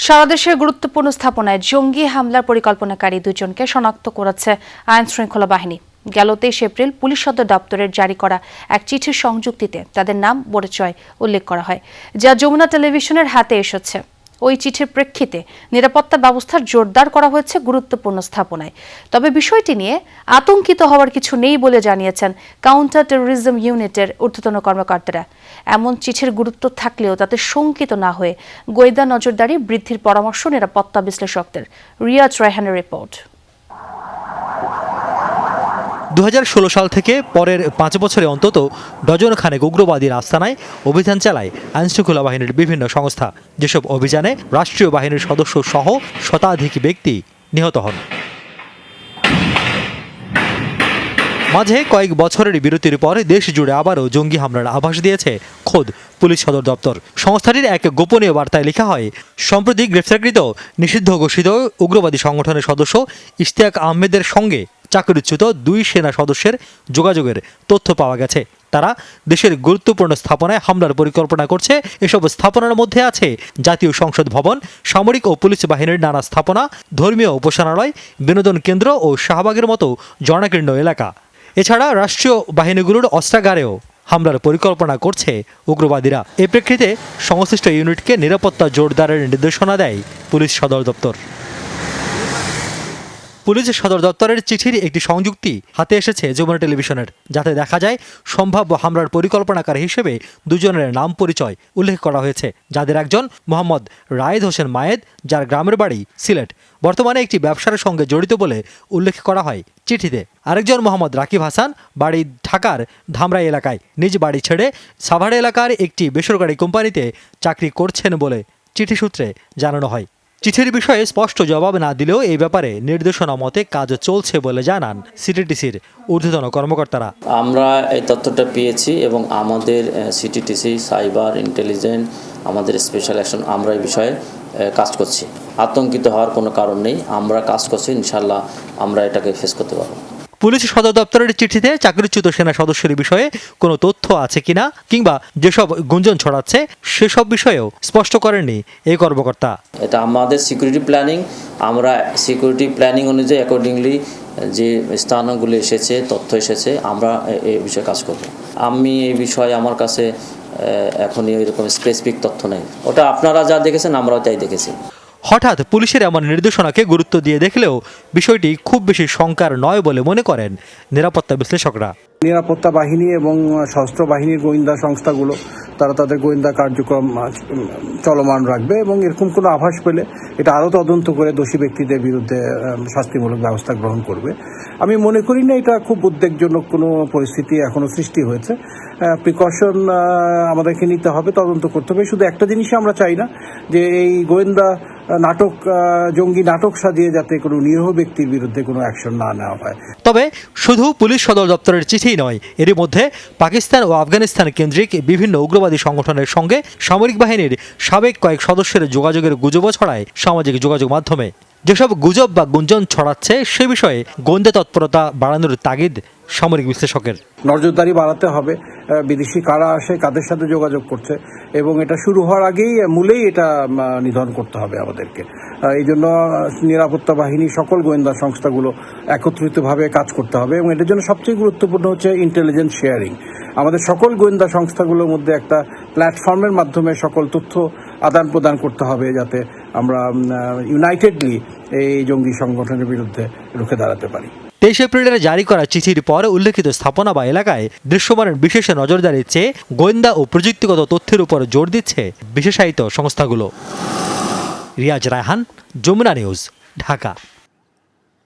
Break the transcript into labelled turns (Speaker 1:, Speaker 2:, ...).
Speaker 1: সারা দেশের গুরুত্বপূর্ণ স্থাপনায় জঙ্গি হামলার পরিকল্পনাকারী দুজনকে শনাক্ত করেছে আইন শৃঙ্খলা বাহিনী। গেল 23 এপ্রিল পুলিশ সদর দপ্তরের জারি করা এক চিঠির সংযুক্তিতে তাদের নাম পরিচয় উল্লেখ করা হয়, যা যমুনা টেলিভিশনের হাতে এসেছে। ওই চিঠির প্রেক্ষিতে নিরাপত্তা ব্যবস্থা জোরদার করা হয়েছে গুরুত্বপূর্ণ স্থাপনায়। তবে বিষয়টি নিয়ে আতঙ্কিত হওয়ার কিছু নেই বলে জানিয়েছেন কাউন্টার টেরোরিজম ইউনিটের ঊর্ধ্বতন কর্মকর্তারা। এমন চিঠির গুরুত্ব থাকলেও তাতে শঙ্কিত না হয়ে গোয়েন্দা নজরদারি বৃদ্ধির পরামর্শ নিরাপত্তা বিশ্লেষকদের। রিয়াজ রায়হানের রিপোর্ট।
Speaker 2: 2016 সাল থেকে পরের 5 বছরে অন্তত ডজন খানেক উগ্রবাদীর আস্তানায় অভিযান চালায় আইনশৃঙ্খলা বাহিনীর বিভিন্ন সংস্থা। যেসব অভিযানে রাষ্ট্রীয় বাহিনীর সদস্য সহ শতাধিক ব্যক্তি নিহত হন। মাঝে কয়েক বছরের বিরতির পর দেশ জুড়ে আবারও জঙ্গি হামলার আভাস দিয়েছে খোদ পুলিশ সদর দপ্তর। সংস্থাটির এক গোপনীয় বার্তায় লেখা হয়, সম্প্রতি গ্রেফতারকৃত নিষিদ্ধ ঘোষিত উগ্রবাদী সংগঠনের সদস্য ইশতিয়াক আহমেদের সঙ্গে চাকরিচ্যুত 2 সেনা সদস্যের যোগাযোগের তথ্য পাওয়া গেছে। তারা দেশের গুরুত্বপূর্ণ স্থাপনায় হামলার পরিকল্পনা করছে। এসব স্থাপনার মধ্যে আছে জাতীয় সংসদ ভবন, সামরিক ও পুলিশ বাহিনীর নানা স্থাপনা, ধর্মীয় উপাসনালয়, বিনোদন কেন্দ্র ও শাহবাগের মতো জনাকীর্ণ এলাকা। এছাড়া রাষ্ট্রীয় বাহিনীগুলোর অস্ত্রাগারেও হামলার পরিকল্পনা করছে উগ্রবাদীরা। এ প্রেক্ষিতে সংশ্লিষ্ট ইউনিটকে নিরাপত্তা জোরদারের নির্দেশনা দেয় পুলিশ সদর দপ্তর। পুলিশ সদর দপ্তরের চিঠির একটি সংযুক্তি হাতে এসেছে যমুনা টেলিভিশনের, যাতে দেখা যায় সম্ভাব্য হামলার পরিকল্পনাকারী হিসেবে দুজনের নাম পরিচয় উল্লেখ করা হয়েছে, যাদের একজন মোহাম্মদ রায়েদ হোসেন মায়েদ, যার গ্রামের বাড়ি সিলেট, বর্তমানে একটি ব্যবসার সঙ্গে জড়িত বলে উল্লেখ করা হয় চিঠিতে। আরেকজন মোহাম্মদ রাকিব হাসান, বাড়ি ঢাকার ধামরাই এলাকায়, নিজ বাড়ি ছেড়ে সাভার এলাকার একটি বেসরকারি কোম্পানিতে চাকরি করছেন বলে চিঠি সূত্রে জানানো হয়। চিঠির বিষয়ে স্পষ্ট জবাব না দিলেও এই ব্যাপারে নির্দেশনা মতে কাজ চলছে বলে জানান সিটিটিসির ঊর্ধ্বতন কর্মকর্তারা।
Speaker 3: আমরা এই তথ্যটা পেয়েছি এবং আমাদের সিটিটিসি, সাইবার ইন্টেলিজেন্স, আমাদের স্পেশাল অ্যাকশন, আমরা এই বিষয়ে কাজ করছি। আতঙ্কিত হওয়ার কোনো কারণ নেই, আমরা কাজ করছি, ইনশাল্লাহ আমরা এটাকে ফেস করতে পারবো।
Speaker 2: পুলিশ সদর দপ্তরের চিঠিতে চাকরিচ্যুত সেনা সদস্যের বিষয়ে কোনো তথ্য আছে কিনা কিংবা যেসব গুঞ্জন ছড়াচ্ছে সেসব বিষয়েও স্পষ্ট করেননি এই কর্মকর্তা।
Speaker 3: এটা আমাদের সিকিউরিটি প্ল্যানিং, আমরা সিকিউরিটি প্ল্যানিং অনুযায়ী অ্যাকর্ডিংলি যে স্থানগুলো এসেছে, তথ্য এসেছে, আমরা এই বিষয়ে কাজ করব। আমি এই বিষয়ে আমার কাছে এখনই এরকম স্পেসিফিক তথ্য নেই। ওটা আপনারা যা দেখেছেন আমরাও তাই দেখেছি।
Speaker 2: হঠাৎ পুলিশের এমন নির্দেশনাকে গুরুত্ব দিয়ে দেখলেও বিষয়টি খুব বেশি শঙ্কার নয় বলে মনে করেন নিরাপত্তা বিশ্লেষকরা।
Speaker 4: নিরাপত্তা বাহিনী এবং সশস্ত্র বাহিনীর গোয়েন্দা সংস্থাগুলো তারা তাদের গোয়েন্দা কার্যক্রম চলমান রাখবে এবং এরকম কোনো আভাস পেলে এটা আরও তদন্ত করে দোষী ব্যক্তিদের বিরুদ্ধে শাস্তিমূলক ব্যবস্থা গ্রহণ করবে। আমি মনে করি না এটা খুব উদ্বেগজনক কোনো পরিস্থিতি এখনও সৃষ্টি হয়েছে। প্রিকশন আমাদেরকে নিতে হবে, তদন্ত করতে হবে। শুধু একটা জিনিসই আমরা চাই না যে এই গোয়েন্দা নাটক, জঙ্গি নাটক সাজিয়ে যাতে কোনো নিরীহ ব্যক্তির বিরুদ্ধে কোনো অ্যাকশন না নেওয়া হয়।
Speaker 2: তবে শুধু পুলিশ সদর দপ্তরের চিঠি নয়, এরই মধ্যে পাকিস্তান ও আফগানিস্তান কেন্দ্রিক বিভিন্ন উগ্রবাদী সংগঠনের সঙ্গে সামরিক বাহিনীর সাবেক কয়েক সদস্যের যোগাযোগের গুজবও ছড়ায় সামাজিক যোগাযোগ মাধ্যমে। যেসব গুজব বা গুঞ্জন ছড়াচ্ছে সে বিষয়ে গোয়েন্দা তৎপরতা বাড়ানোর তাগিদ সামরিক বিশ্লেষকের।
Speaker 4: নজরদারি বাড়াতে হবে, বিদেশি কারা আসে, কাদের সাথে যোগাযোগ করছে, এবং এটা শুরু হওয়ার আগেই মূলেই এটা নিধন করতে হবে আমাদেরকে। এই জন্য নিরাপত্তা বাহিনী, সকল গোয়েন্দা সংস্থাগুলো একত্রিতভাবে কাজ করতে হবে এবং এটার জন্য সবচেয়ে গুরুত্বপূর্ণ হচ্ছে ইন্টেলিজেন্স শেয়ারিং। আমাদের সকল গোয়েন্দা সংস্থাগুলোর মধ্যে একটা প্ল্যাটফর্মের মাধ্যমে সকল তথ্য আদান প্রদান করতে হবে, যাতে আমরা ইউনাইটেডলি এই জঙ্গি সংগঠনের বিরুদ্ধে রুখে দাঁড়াতে পারি।
Speaker 2: 23 এপ্রিলের জারি করা চিঠির পর উল্লেখিত স্থাপনা বা এলাকায় দৃশ্যমানের বিশেষ নজরদারির চেয়ে গোয়েন্দা ও প্রযুক্তিগত তথ্যের উপর জোর দিচ্ছে বিশেষায়িত সংস্থাগুলো। রিয়াজ রায়হান, যমুনা নিউজ, ঢাকা।